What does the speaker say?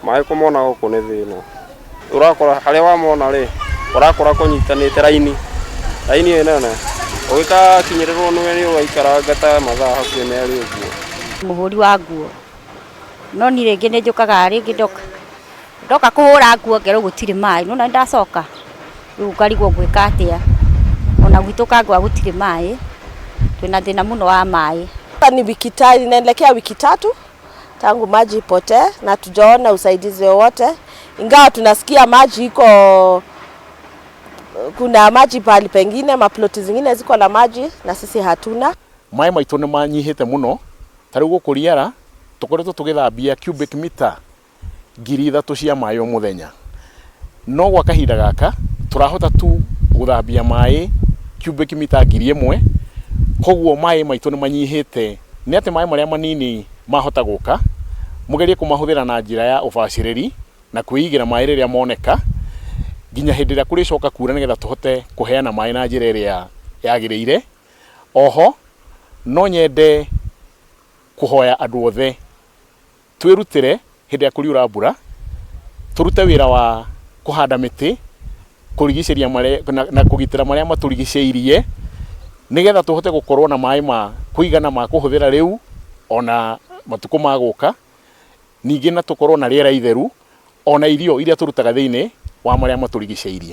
Mai kumona guku ni thina urakora haria wamona ri urakora kunyitanite raini nene ugika kinyirirwo ni uikaranga ta mathaa hakuhi meri uguo muhuri wa nguo no ni ringi ni njukaga ringi ndoka kuhura nguo ngero gutiri mai no ndacoka riu ngarigwo gwika atia ona gwitu kangwa gutiri mai twina thina muno wa mai. Ni wiki tatu, inaelekea wiki 3 tangu maji ipotee na tujaona usaidizi wowote, ingawa tunasikia maji iko, kuna maji pale pengine, maploti zingine ziko na maji na sisi hatuna. Mai maitu ni manyihite muno, tari guku riera tukoretwo tugithambia cubic meter 3,000 cia mai o muthenya, no gwa kahinda gaka turahota tu guthambia mai cubic meter 1,000. Koguo mai maitu ni manyihite, ni ati mai maria manini mahota guka mugerie kumahuthira na njira ya ubaciriri na kuigira mai riria moneka ginya hindi ria kuricoka kura nigetha tuhote kuheana mai na njira iria yagiriire. Oho no nyende kuhoya andu othe twirutire hindi ya kuriura mbura, turute wira wa kuhanda miti kurigiceria na kugitira maria maturigiceirie nigetha tuhote gukorwo na mai ma kuigana ma kuhuthira riu ona matuko maguka, ningi na tukorwo na riera itheru ona irio iria turutaga thiini wa maria maturigiceirie.